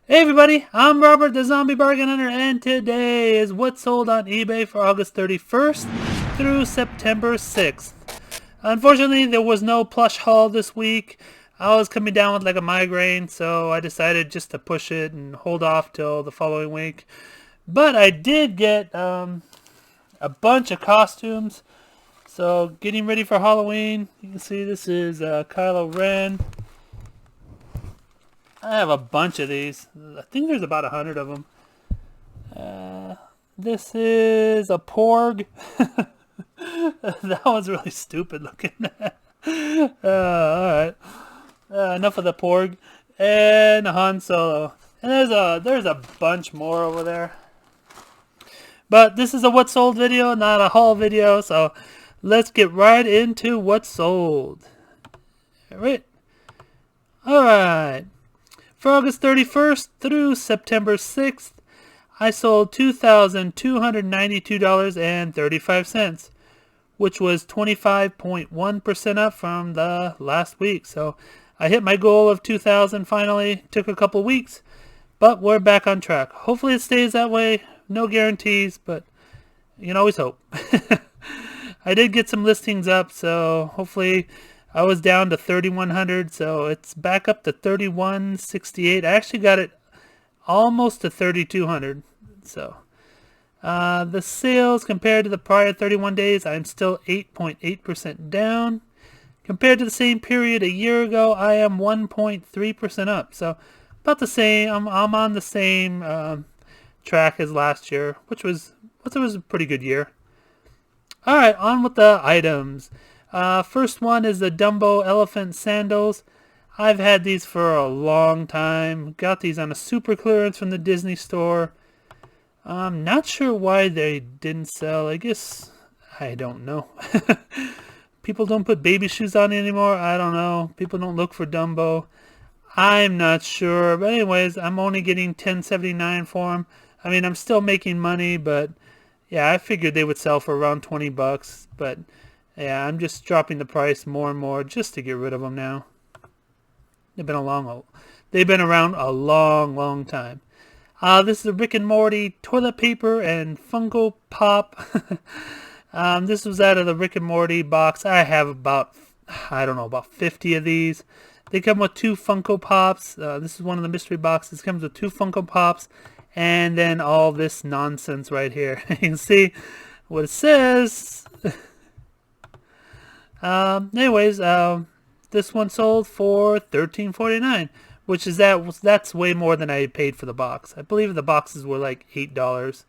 Hey everybody, I'm Robert the Zombie Bargain Hunter, and today is what's sold on eBay for August 31st through September 6th. Unfortunately, there was no plush haul this week. I was coming down with like a migraine, so I decided just to push it and hold off till the following week. But I did get a bunch of costumes, so getting ready for Halloween. You can see this is Kylo Ren. I have a bunch of these. I think there's about 100 of them. This is a Porg. That one's really stupid looking. Alright. Enough of the Porg. And Han Solo. And there's a bunch more over there. But this is a what sold video, not a haul video. So let's get right into what sold. Alright. For August 31st through September 6th, I sold $2,292.35, which was 25.1% up from the last week. So I hit my goal of $2,000 finally. Took a couple weeks, but we're back on track. Hopefully it stays that way. No guarantees, but you can always hope. I did get some listings up, so hopefully... I was down to 3,100, so it's back up to 3,168. I actually got it almost to 3,200. So the sales compared to the prior 31 days, I'm still 8.8% down. Compared to the same period a year ago, I am 1.3% up. So about the same. I'm on the same track as last year, which was a pretty good year. All right, on with the items. First one is the Dumbo elephant sandals. I've had these for a long time. Got these on a super clearance from the Disney store. I'm not sure why they didn't sell. I guess, I don't know. People don't put baby shoes on anymore. I don't know. People don't look for Dumbo. I'm not sure. But anyways, I'm only getting $10.79 for them. I mean, I'm still making money, but yeah, I figured they would sell for around $20. But yeah, I'm just dropping the price more and more just to get rid of them now. They've been around a long time. This is the Rick and Morty toilet paper and Funko Pop. This was out of the Rick and Morty box. I have about 50 of these. They come with 2 Funko Pops. This is one of the mystery boxes. It comes with 2 Funko Pops and then all this nonsense right here. You can see what it says. Anyways, this one sold for $13.49, which is that's way more than I paid for the box. I believe the boxes were like $8.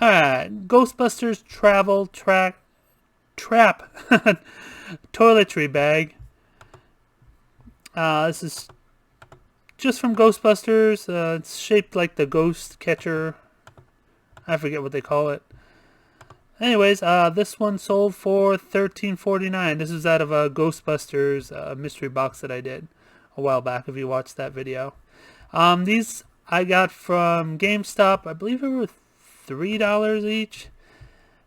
Alright, Ghostbusters Trap Toiletry Bag. This is just from Ghostbusters. It's shaped like the ghost catcher. I forget what they call it. Anyways, this one sold for $13.49. This is out of a Ghostbusters mystery box that I did a while back, if you watched that video. These I got from GameStop. I believe they were $3 each.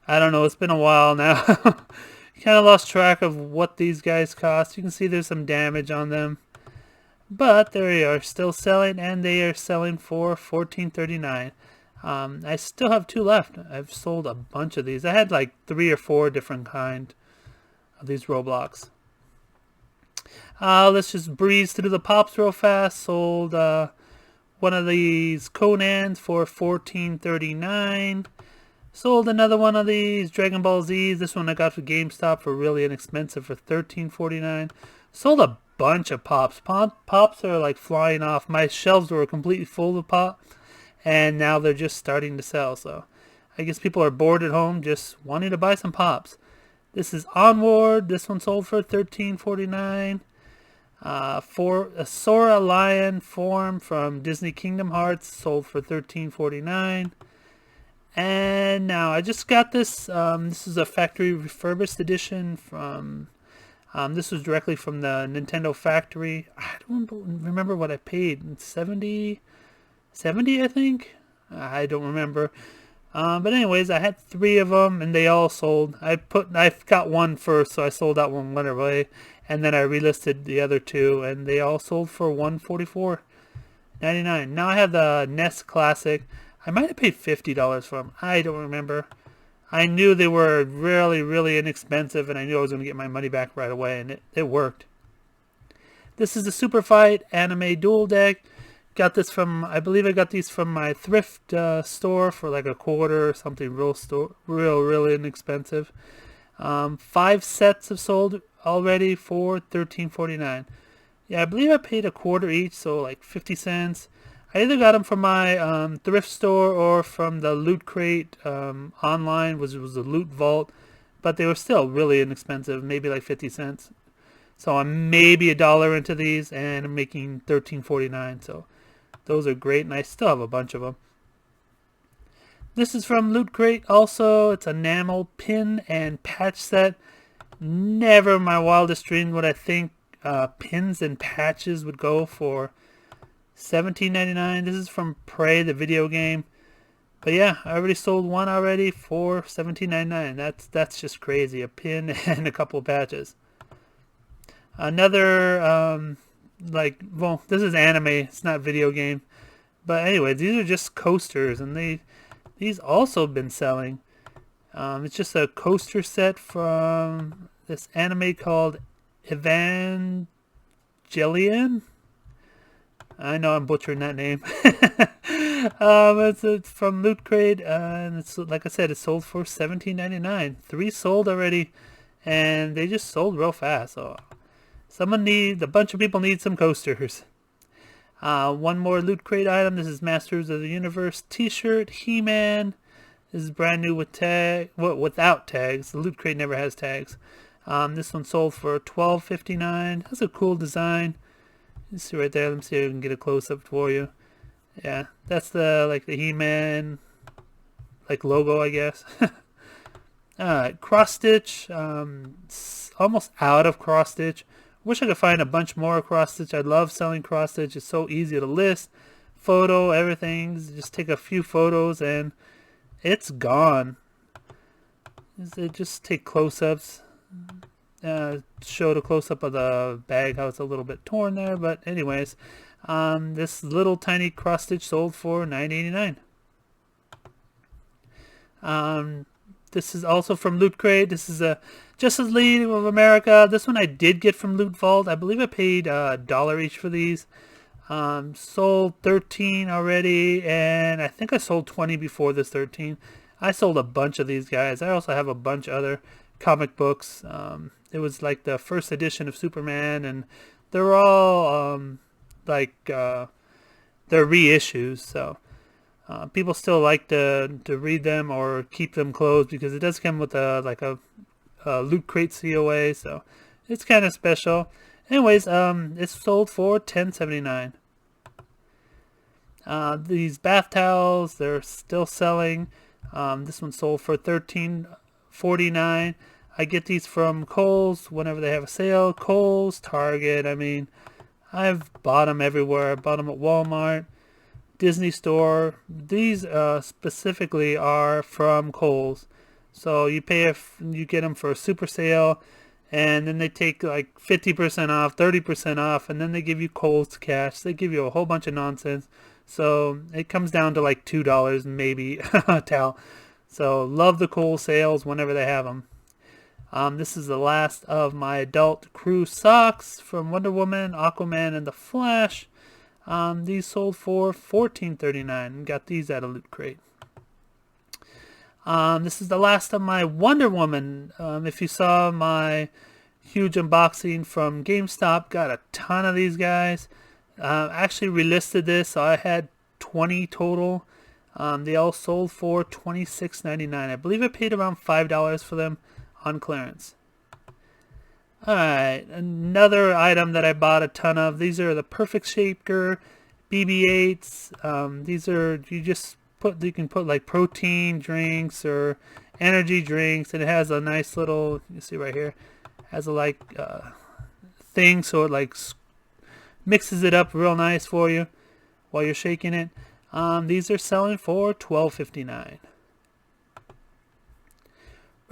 I don't know. It's been a while now. Kind of lost track of what these guys cost. You can see there's some damage on them. But they are still selling, and they are selling for $14.39. I still have 2 left. I've sold a bunch of these. I had like 3 or 4 different kind of these Roblox. Let's just breeze through the pops real fast. Sold one of these Conans for $14.39. Sold another one of these Dragon Ball Z's. This one I got from GameStop for really inexpensive for $13.49. Sold a bunch of pops. Pops are like flying off. My shelves were completely full of pops. And now they're just starting to sell. So I guess people are bored at home just wanting to buy some pops. This is Onward. This one sold for $13.49. For a Sora Lion form from Disney Kingdom Hearts sold for $13.49. And now I just got this. This is a factory refurbished edition from... this was directly from the Nintendo factory. I don't remember what I paid. $70, I think. I don't remember. But anyways, I had 3 of them, and they all sold. I got one first, so I sold that one right away, and then I relisted the other 2, and they all sold for $144.99. Now I have the Nest Classic. I might have paid $50 for them. I don't remember. I knew they were really, really inexpensive, and I knew I was going to get my money back right away, and it worked. This is the Super Fight Anime Dual Deck. Got this from, I believe I got these from my thrift store for like $a quarter or something real inexpensive. 5 sets have sold already for $13.49. Yeah, I believe I paid $a quarter each, so like 50 cents. I either got them from my thrift store or from the Loot Crate online, which was the Loot Vault, but they were still really inexpensive, maybe like 50 cents. So I'm maybe $1 into these, and I'm making $13.49. So those are great, and I still have a bunch of them. This is from Loot Crate also. It's an enamel pin and patch set. Never in my wildest dreams would I think pins and patches would go for $17.99. This is from Prey, the video game. But yeah, I already sold one already for $17.99. That's just crazy. A pin and a couple of patches. Another well, this is anime. It's not video game. But anyway, these are just coasters, and these also been selling. It's just a coaster set from this anime called Evangelion. I know I'm butchering that name. It's from Loot Crate, and it's like I said, it's sold for $17.99. 3 sold already, and they just sold real fast. So a bunch of people need some coasters. One more Loot Crate item. This is Masters of the Universe T-shirt, He-Man. This is brand new without tags. The Loot Crate never has tags. This one sold for $12.59. That's a cool design. You see right there. Let me see if I can get a close-up for you. Yeah, that's the He-Man logo, I guess. Cross stitch. Almost out of cross stitch. Wish I could find a bunch more cross stitch. I love selling cross stitch. It's so easy to list, photo, everything. Just take a few photos and it's gone. Just take close-ups. Show the close-up of the bag, how it's a little bit torn there. But anyways, this little tiny cross stitch sold for $9.89. This is also from Loot Crate. This is a Justice League of America. This one I did get from Loot Vault. I believe I paid $1 each for these. Sold 13 already, and I think I sold 20 before this 13. I sold a bunch of these guys. I also have a bunch of other comic books. It was like the first edition of Superman, and they're all they're reissues. So people still like to read them or keep them closed because it does come with a Loot Crate COA, so it's kind of special. Anyways, it's sold for $10.79. These bath towels, they're still selling. This one sold for $13.49. I get these from Kohl's whenever they have a sale. Kohl's, Target. I mean, I've bought them everywhere. I bought them at Walmart, Disney Store. These specifically are from Kohl's. So you pay if you get them for a super sale, and then they take like 50% off, 30% off, and then they give you Kohl's cash. They give you a whole bunch of nonsense. So it comes down to like $2 maybe a towel. So love the Kohl's sales whenever they have them. This is the last of my adult crew socks from Wonder Woman, Aquaman, and The Flash. These sold for $14.39. Got these at a Loot Crate. This is the last of my Wonder Woman. If you saw my huge unboxing from GameStop, got a ton of these guys. Actually relisted this, so I had 20 total. They all sold for $26.99. I believe I paid around $5 for them on clearance. Alright, another item that I bought a ton of. These are the Perfect Shaker BB-8s. These are, you can put like protein drinks or energy drinks, and it has a nice little, you see right here, has a thing, so it mixes it up real nice for you while you're shaking it. These are selling for $12.59.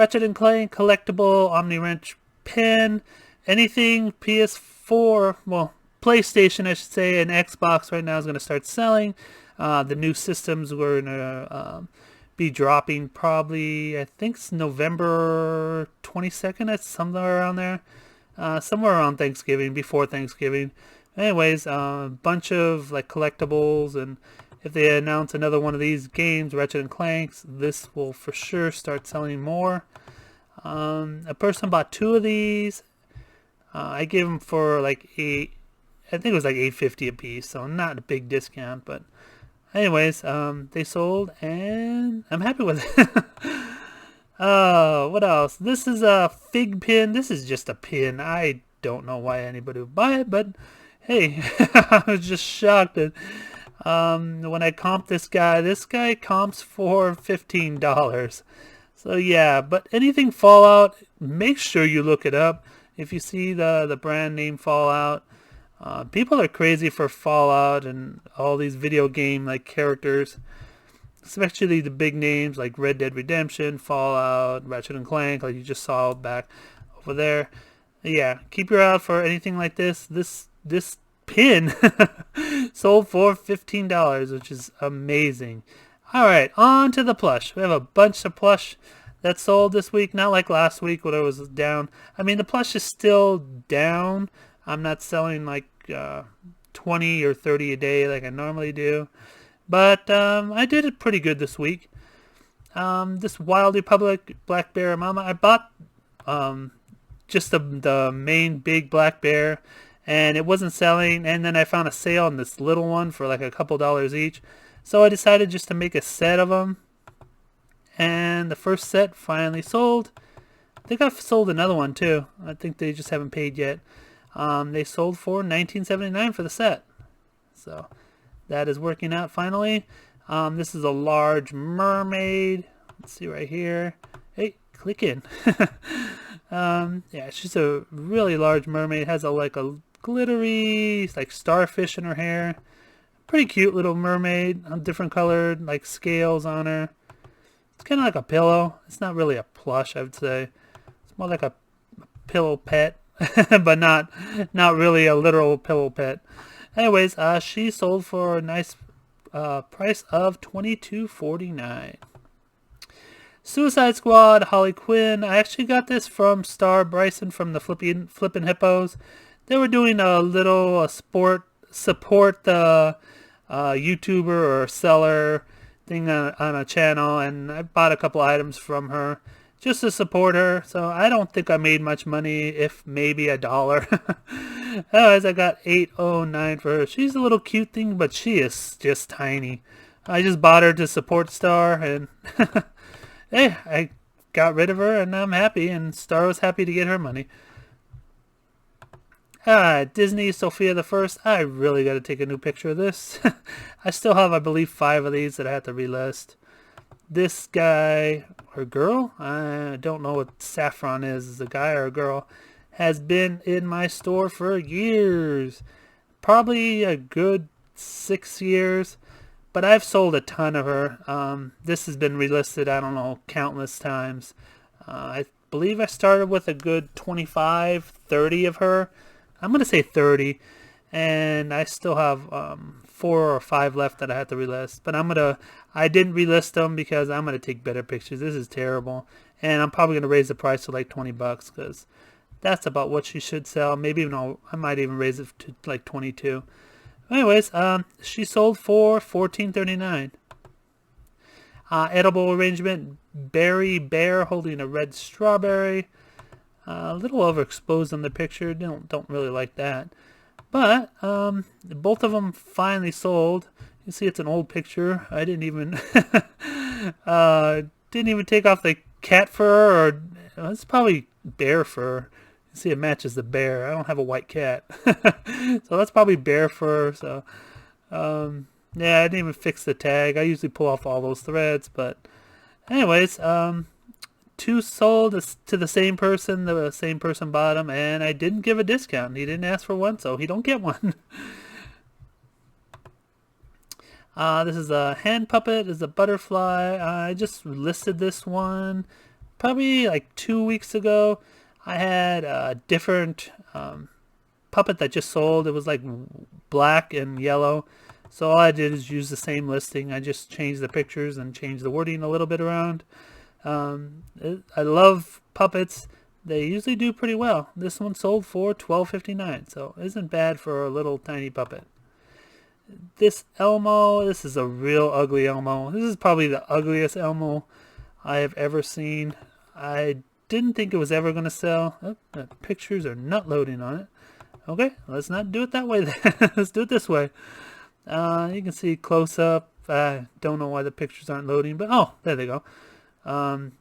Ratchet and Clank collectible Omni Wrench pin. Anything PS4, well, PlayStation I should say, and Xbox right now is going to start selling. The new systems were going to be dropping probably, I think it's November 22nd. That's somewhere around there. Somewhere around Thanksgiving, before Thanksgiving. Anyways, a bunch of like collectibles, and if they announce another one of these games, Ratchet and Clanks, this will for sure start selling more. A person bought 2 of these. I gave them for like I think it was like $8.50 a piece, so not a big discount, but anyways, they sold, and I'm happy with it. What else? This is a fig pin. This is just a pin. I don't know why anybody would buy it, but hey, I was just shocked that when I comped this guy comps for $15. So yeah, but anything Fallout, make sure you look it up. If you see the brand name Fallout, people are crazy for Fallout and all these video game like characters, especially the big names like Red Dead Redemption, Fallout, Ratchet and Clank, like you just saw back over there. Yeah, keep your eye out for anything like this. This pin sold for $15, which is amazing. All right, on to the plush. We have a bunch of plush that sold this week, not like last week when it was down. I mean, the plush is still down. I'm not selling like 20 or 30 a day like I normally do, but I did it pretty good this week. This Wild Republic Black Bear Mama, I bought just the main big black bear, and it wasn't selling, and then I found a sale on this little one for like a couple dollars each, so I decided just to make a set of them, and the first set finally sold. I think I've sold another one too. I think they just haven't paid yet. They sold for $19.79 for the set, so that is working out finally. This is a large mermaid. Let's see right here. Hey, click in. Yeah, she's a really large mermaid. Has like a glittery like starfish in her hair. Pretty cute little mermaid. Different colored like scales on her. It's kind of like a pillow. It's not really a plush, I would say. It's more like a pillow pet, but not really a literal pillow pet. Anyways, she sold for a nice price of $22.49. Suicide Squad, Harley Quinn. I actually got this from Star Bryson from the Flippin' Hippos. They were doing a little support the YouTuber or seller thing on a channel, and I bought a couple items from her just to support her. So I don't think I made much money, if maybe $1. Anyways, I got $8.09 for her. She's a little cute thing, but she is just tiny. I just bought her to support Star, and hey, I got rid of her, and I'm happy, and Star was happy to get her money. Disney Sofia the First. I really got to take a new picture of this. I still have, I believe, 5 of these that I have to relist. This guy or girl, I don't know what Saffron is a guy or a girl, has been in my store for years. Probably a good 6 years. But I've sold a ton of her. This has been relisted, I don't know, countless times. I believe I started with a good 25, 30 of her. I'm going to say 30. And I still have 4 or 5 left that I have to relist. But I didn't relist them because I'm going to take better pictures. This is terrible. And I'm probably going to raise the price to like $20 because that's about what she should sell. Maybe even I might even raise it to like 22. Anyways, she sold for $14.39. Edible arrangement, Berry Bear holding a red strawberry. A little overexposed on the picture. Don't really like that. But both of them finally sold. You see, it's an old picture. I didn't even take off the cat fur, or it's probably bear fur. You see, it matches the bear. I don't have a white cat, so that's probably bear fur. So, yeah, I didn't even fix the tag. I usually pull off all those threads, but anyways, 2 sold to the same person. The same person bought them, and I didn't give a discount. He didn't ask for one, so he don't get one. This is a hand puppet. This is a butterfly. I just listed this one probably like 2 weeks ago, I had a different puppet that just sold. It was like black and yellow. So all I did is use the same listing. I just changed the pictures and changed the wording a little bit around. I love puppets. They usually do pretty well. This one sold for $12.59, so isn't bad for a little tiny puppet. This Elmo, this is a real ugly Elmo. This is probably the ugliest Elmo I have ever seen. I didn't think it was ever going to sell. Oh, the pictures are not loading on it. Okay, let's not do it that way then. Let's do it this way. You can see close up. I don't know why the pictures aren't loading, but oh, there they go.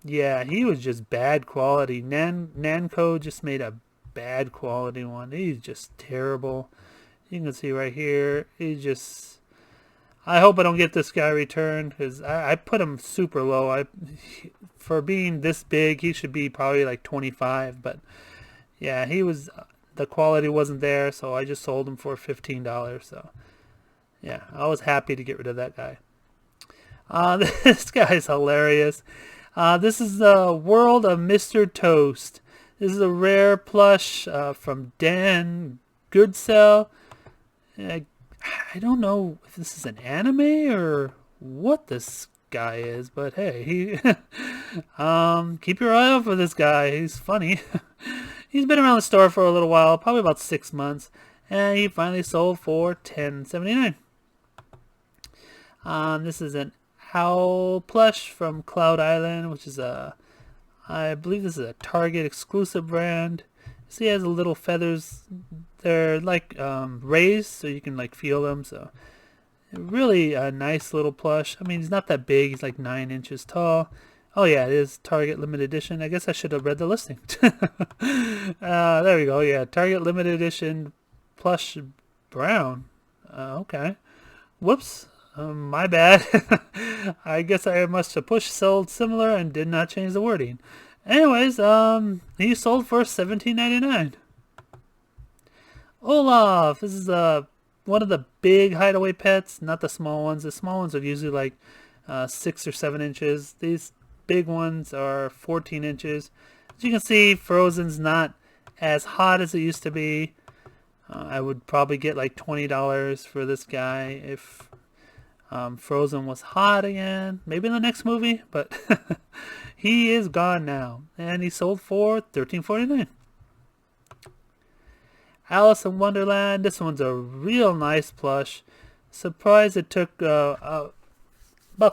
Yeah, he was just bad quality. Namco just made a bad quality one. He's just terrible. You can see right here. He's just... I hope I don't get this guy returned, because I put him super low. For being this big, he should be probably like 25, but yeah, he was... The quality wasn't there, so I just sold him for $15. So yeah, I was happy to get rid of that guy. This guy's hilarious. This is the World of Mr. Toast. This is a rare plush from Dan Goodsell. I don't know if this is an anime or what this guy is, but hey, keep your eye out for this guy. He's funny. He's been around the store for a little while, probably about 6 months, and he finally sold for $10.79. This is an Owl plush from Cloud Island, which is I believe this is a Target exclusive brand. See, he has little feathers. They're like raised, so you can like feel them. So really a nice little plush. I mean, he's not that big. He's like 9 inches tall. Oh yeah, it is Target limited edition. I guess I should have read the listing. There we go. Yeah, Target limited edition plush brown. Okay. Whoops. My bad. I guess I must have pushed sold similar and did not change the wording. Anyways, he sold for $17.99. Olaf. This is one of the big hideaway pets, not the small ones. The small ones are usually like 6 or 7 inches. These big ones are 14 inches. As you can see, Frozen's not as hot as it used to be. I would probably get like $20 for this guy if Frozen was hot again. Maybe in the next movie, but he is gone now. And he sold for $13.49. Alice in Wonderland. This one's a real nice plush. Surprised it took about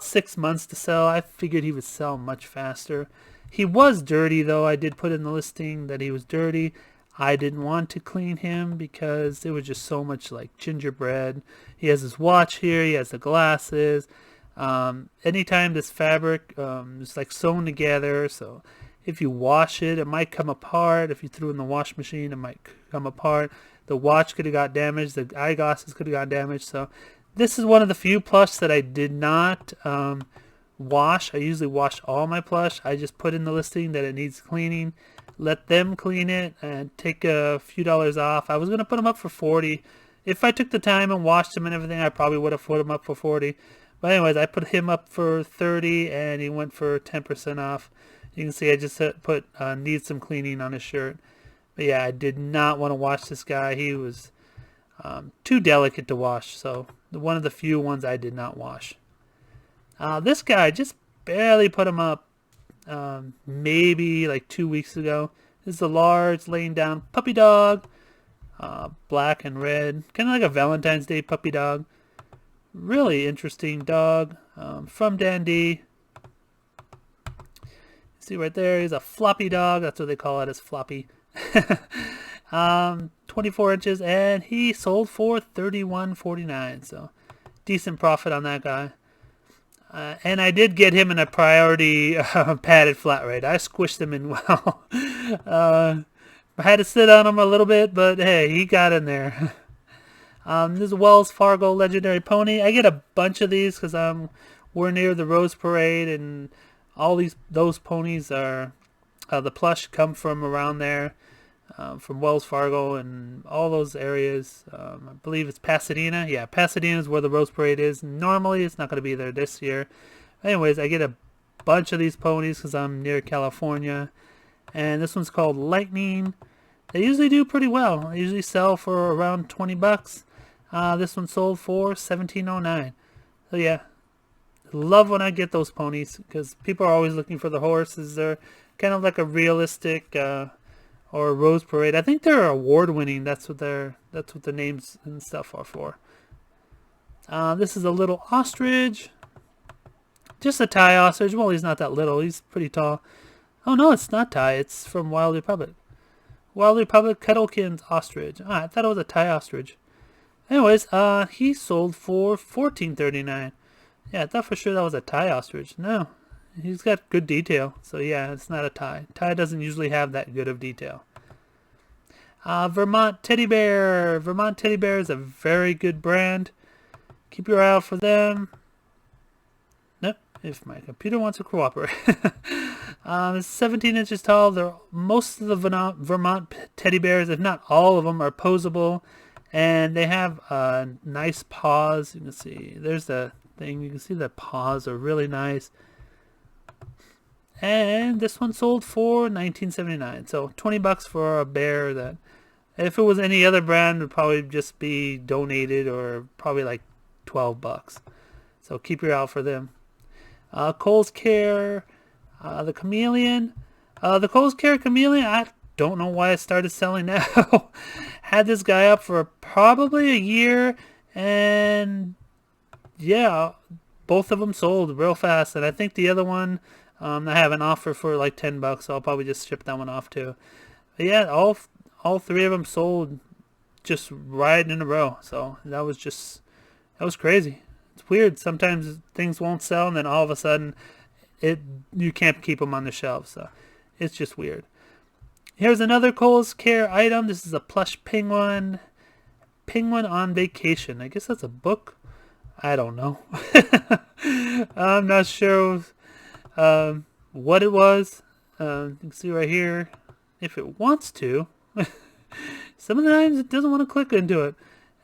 6 months to sell. I figured he would sell much faster. He was dirty though. I did put in the listing that he was dirty. I didn't want to clean him because there was just so much like gingerbread. He has his watch here. He has the glasses. Anytime this fabric is like sewn together, so if you wash it, it might come apart. If you threw it in the wash machine, it might come apart. The watch could have got damaged. The eyeglasses could have got damaged. So this is one of the few plush that I did not wash. I usually wash all my plush. I just put in the listing that it needs cleaning. Let them clean it and take a few dollars off. I was going to put them up for $40. If I took the time and washed them and everything, I probably would have put them up for $40. But anyways, I put him up for $30 and he went for 10% off. You can see I just put needs some cleaning on his shirt. But yeah, I did not want to wash this guy. He was too delicate to wash. So one of the few ones I did not wash. This guy, just barely put him up. Maybe like 2 weeks ago. This is a large laying down puppy dog, black and red, kind of like a Valentine's Day puppy dog. Really interesting dog, from Dandy. See right there, he's a floppy dog. That's what they call it, is floppy. 24 inches, and he sold for $31.49. So decent profit on that guy. And I did get him in a priority padded flat rate. I squished him in well. I had to sit on him a little bit, but hey, he got in there. This is a Wells Fargo Legendary Pony. I get a bunch of these because we're near the Rose Parade, and all those ponies are the plush come from around there, from Wells Fargo and all those areas. I believe it's Pasadena. Yeah, Pasadena is where the Rose Parade is. Normally, it's not going to be there this year. Anyways, I get a bunch of these ponies because I'm near California. And this one's called Lightning. They usually do pretty well. They usually sell for around 20 bucks. This one sold for $17.09. So yeah, love when I get those ponies because people are always looking for the horses. They're kind of like a realistic or a Rose Parade. I think they're award winning. That's what the names and stuff are for. This is a little ostrich. Just a Thai ostrich. Well, he's not that little. He's pretty tall. Oh no, it's not Thai. It's from Wild Republic. Wild Republic Kettlekin's ostrich. I thought it was a Thai ostrich. Anyways, he sold for $14.39. Yeah, I thought for sure that was a Thai ostrich. No, he's got good detail. So yeah, it's not a Thai. Thai doesn't usually have that good of detail. Vermont Teddy Bear. Vermont Teddy Bear is a very good brand. Keep your eye out for them. Nope, if my computer wants to cooperate. It's 17 inches tall. Most of the Vermont teddy bears, if not all of them, are posable. And they have nice paws. You can see, there's the thing. You can see the paws are really nice. And this one sold for $19.79. So 20 bucks for a bear that, if it was any other brand, would probably just be donated or probably like 12 bucks. So keep your eye out for them. Kohl's Care, the Chameleon. The Kohl's Care Chameleon, I don't know why it started selling now. Had this guy up for probably a year, and yeah, both of them sold real fast. And I think the other one, I have an offer for like 10 bucks, so I'll probably just ship that one off too. But yeah, all three of them sold just right in a row. So that was crazy. It's weird. Sometimes things won't sell, and then all of a sudden, you can't keep them on the shelf. So it's just weird. Here's another Kohl's Care item. This is a Plush Penguin. Penguin on Vacation. I guess that's a book. I don't know. I'm not sure what it was. You can see right here. If it wants to. Some of the times it doesn't want to click into it.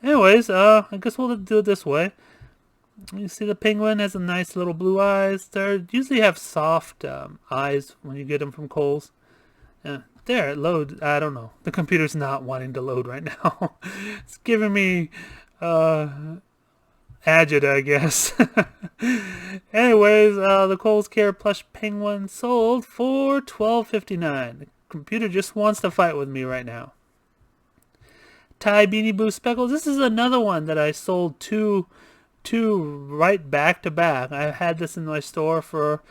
Anyways, I guess we'll do it this way. You see the penguin has a nice little blue eyes. They usually have soft eyes when you get them from Kohl's. There, it loads. I don't know. The computer's not wanting to load right now. It's giving me agita, I guess. Anyways, the Kohl's Care Plush Penguin sold for $12.59. The computer just wants to fight with me right now. Thai Beanie Boo Speckles. This is another one that I sold two right back to back. I had this in my store for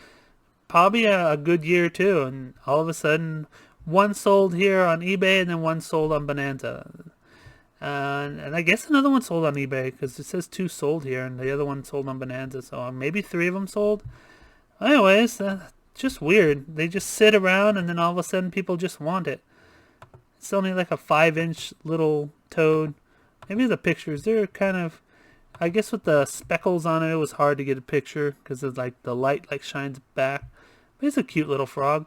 probably a good year too, and all of a sudden one sold here on eBay and then one sold on Bonanza. And I guess another one sold on eBay because it says 2 sold here and the other one sold on Bonanza, so maybe 3 of them sold. Anyways, just weird. They just sit around and then all of a sudden people just want it. It's only like a 5-inch little toad. Maybe the pictures, they're kind of, I guess with the speckles on it was hard to get a picture because it's like the light like shines back. But it's a cute little frog.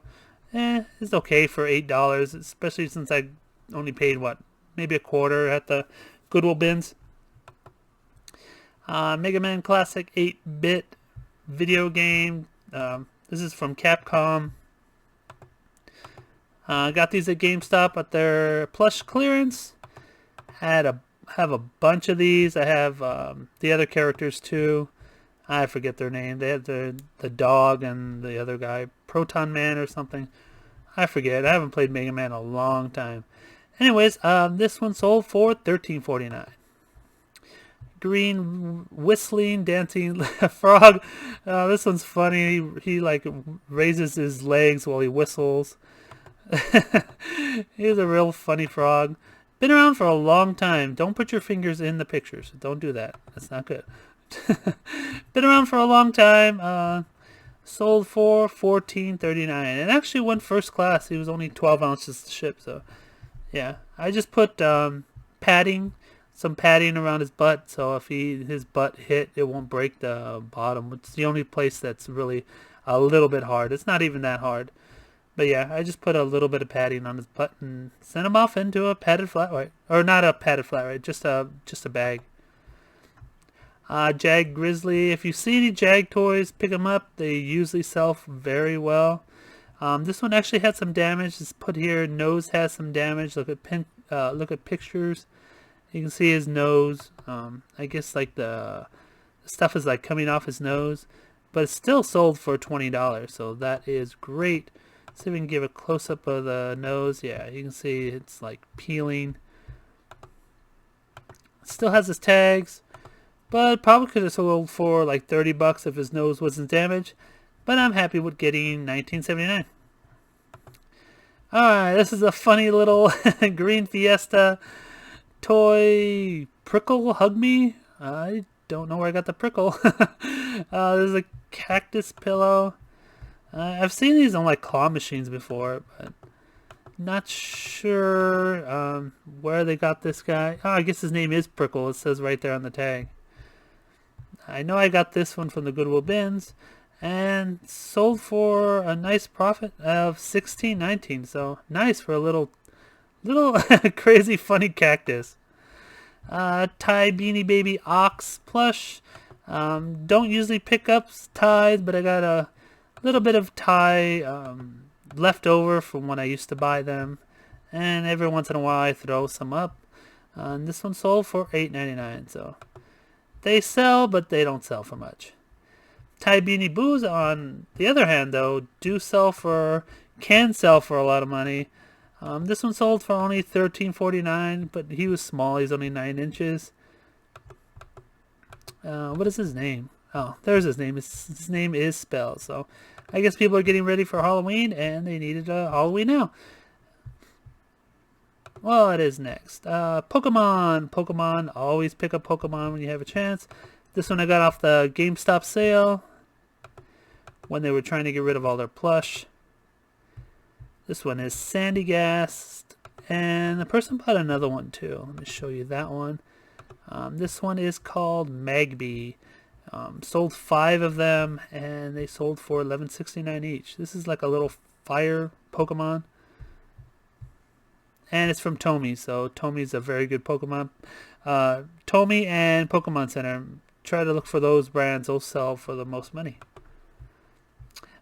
It's okay for $8, especially since I only paid maybe a quarter at the Goodwill bins. Mega Man Classic 8-bit video game. This is from Capcom. Got these at GameStop at their plush clearance. Have a bunch of these. I have the other characters too. I forget their name. They have the dog and the other guy, Proton Man or something. I forget. I haven't played Mega Man in a long time. Anyways, this one sold for $13.49. Green whistling dancing frog. This one's funny. He like raises his legs while he whistles. He's a real funny frog. Been around for a long time. Don't put your fingers in the pictures. Don't do that. That's not good. Been around for a long time. Sold for $14.39. And actually went first class. He was only 12 ounces to ship. So, yeah. I just put padding, some padding around his butt. So if his butt hit, it won't break the bottom. It's the only place that's really a little bit hard. It's not even that hard. But yeah, I just put a little bit of padding on his butt and sent him off into a padded flat white. Or not a padded flat white, just a bag. Jag Grizzly. If you see any Jag toys, pick them up. They usually sell very well. This one actually had some damage. It's put here. Nose has some damage. Look at pictures. You can see his nose. I guess like the stuff is like coming off his nose, but it's still sold for $20. So that is great. Let's see if we can give a close up of the nose. Yeah, you can see it's like peeling. It still has his tags, but probably could have sold for like $30 if his nose wasn't damaged. But I'm happy with getting $19.79. Alright, this is a funny little green Fiesta toy. Prickle, hug me. I don't know where I got the Prickle. There's a cactus pillow. I've seen these on like claw machines before, but not sure where they got this guy. Oh, I guess his name is Prickle. It says right there on the tag. I know I got this one from the Goodwill bins and sold for a nice profit of $16.19. So nice for a little crazy funny cactus. Tie Beanie Baby Ox plush. Don't usually pick up ties, but I got a little bit of tie left over from when I used to buy them, and every once in a while I throw some up. And this one sold for $8.99. So they sell, but they don't sell for much. Tie Beanie Boos, on the other hand, though, can sell for a lot of money. This one sold for only $13.49, but he was small. He's only 9 inches. What is his name? Oh, there's his name. His name is spelled. So I guess people are getting ready for Halloween, and they needed a Halloween now. Well, it is next. Pokemon. Always pick up Pokemon when you have a chance. This one I got off the GameStop sale when they were trying to get rid of all their plush. This one is Sandy Gassed, and the person bought another one too. Let me show you that one. This one is called Magby. Sold 5 of them, and they sold for $11.69 each. This is like a little fire Pokemon, and it's from Tomy. So Tomy's a very good Pokemon. Tomy and Pokemon Center. Try to look for those brands. They'll sell for the most money.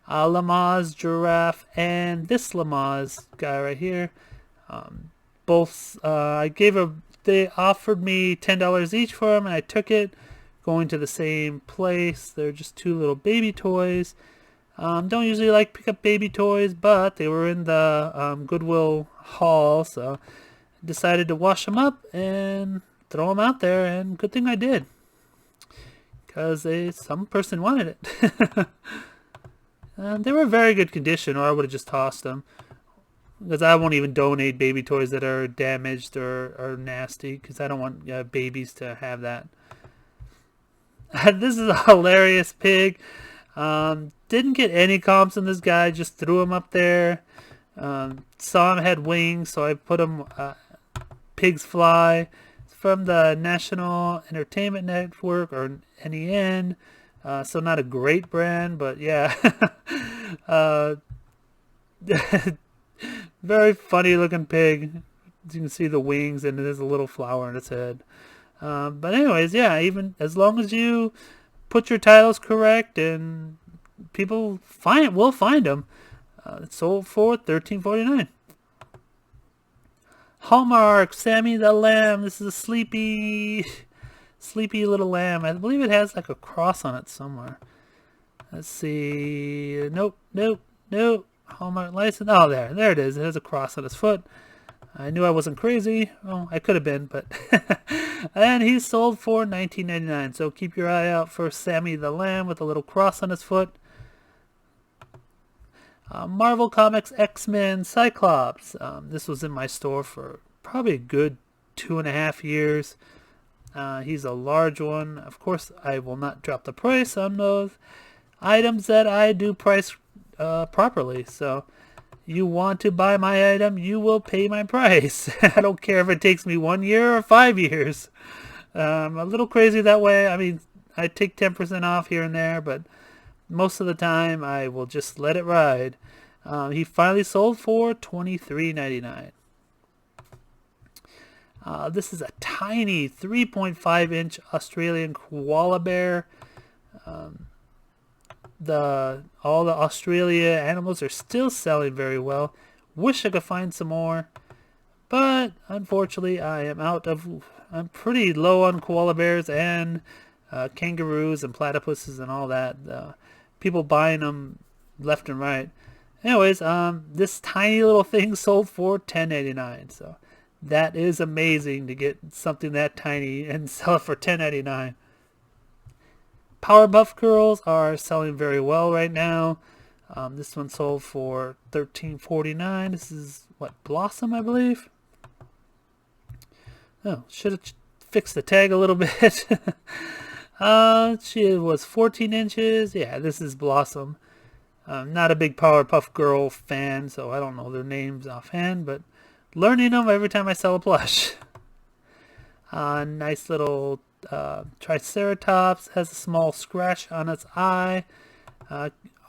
Lamaze Giraffe and this Lamaze guy right here. Both they offered me $10 each for them, and I took it. Going to the same place. They're just 2 little baby toys. Don't usually like pick up baby toys, but they were in the Goodwill haul, so I decided to wash them up and throw them out there, and good thing I did, because some person wanted it. They were in very good condition, or I would have just tossed them, because I won't even donate baby toys that are damaged or nasty, because I don't want babies to have that. This is a hilarious pig. Didn't get any comps on this guy, just threw him up there. Saw him had wings, so I put him Pigs Fly. It's from the National Entertainment Network, or NEN. So not a great brand, but yeah. Very funny looking pig. You can see the wings, and there's a little flower on its head. But anyways, yeah, even as long as you put your titles correct, and people will find them. It's sold for $13.49. Hallmark Sammy the Lamb. This is a sleepy little lamb. I believe it has like a cross on it somewhere. Let's see. Nope. Hallmark license. Oh, there it is. It has a cross on his foot. I knew I wasn't crazy. Well, I could have been, but and he's sold for $19.99. So keep your eye out for Sammy the Lamb with a little cross on his foot. Marvel Comics X-Men Cyclops. This was in my store for probably a good 2.5 years. He's a large one. Of course, I will not drop the price on those items that I do price properly. So you want to buy my item, you will pay my price. I don't care if it takes me 1 year or 5 years. I'm a little crazy that way. I mean, I take 10% off here and there, but most of the time I will just let it ride. He finally sold for $23.99. This is a tiny 3.5-inch Australian koala bear. All the Australia animals are still selling very well. Wish I could find some more, but unfortunately I'm pretty low on koala bears and kangaroos and platypuses and all that. People buying them left and right. Anyways, this tiny little thing sold for $10.99. So that is amazing to get something that tiny and sell it for $10.99. Powerpuff Girls are selling very well right now. This one sold for $13.49. This is what, Blossom, I believe. Oh, should have fixed the tag a little bit. She was 14 inches. Yeah, this is Blossom. Not a big Powerpuff Girl fan, so I don't know their names offhand, but learning them every time I sell a plush. Nice little Triceratops. Has a small scratch on its eye.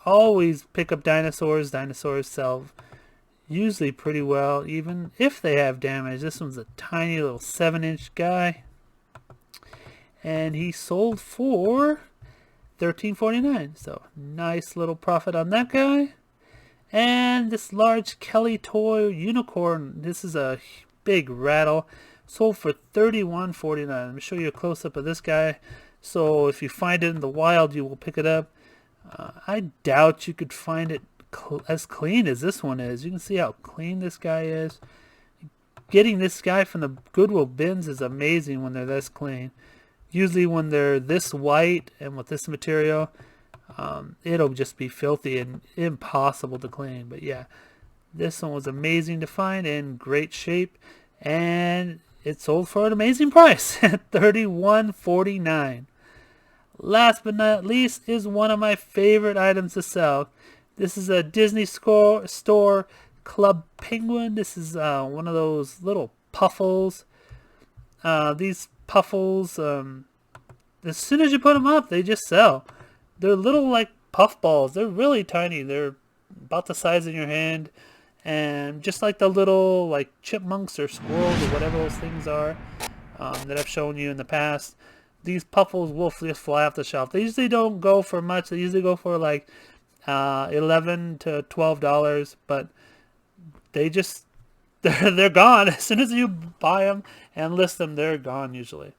Always pick up dinosaurs. Dinosaurs sell usually pretty well, even if they have damage. This one's a tiny little 7-inch guy. And he sold for $13.49. So nice little profit on that guy. And this large Kelly toy unicorn. This is a big Rattle. Sold for $31.49. Let me show you a close-up of this guy. So if you find it in the wild, you will pick it up. I doubt you could find it as clean as this one is. You can see how clean this guy is. Getting this guy from the Goodwill bins is amazing when they're this clean. Usually when they're this white and with this material, it'll just be filthy and impossible to clean. But yeah, this one was amazing to find, in great shape, and it sold for an amazing price at $31.49. Last but not least is one of my favorite items to sell. This is a Disney store Club Penguin. This is one of those little puffles. These puffles, as soon as you put them up, they just sell. They're little like puff balls. They're really tiny. They're about the size of your hand. And just like the little like chipmunks or squirrels or whatever those things are that I've shown you in the past, these puffles will just fly off the shelf. They usually don't go for much. They usually go for like $11 to $12, but they're gone as soon as you buy them and list them. They're gone usually.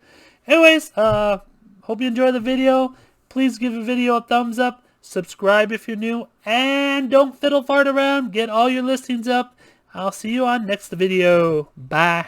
Anyways, hope you enjoy the video. Please give the video a thumbs up. Subscribe if you're new, and don't fiddle fart around. Get all your listings up. I'll see you on next video. Bye.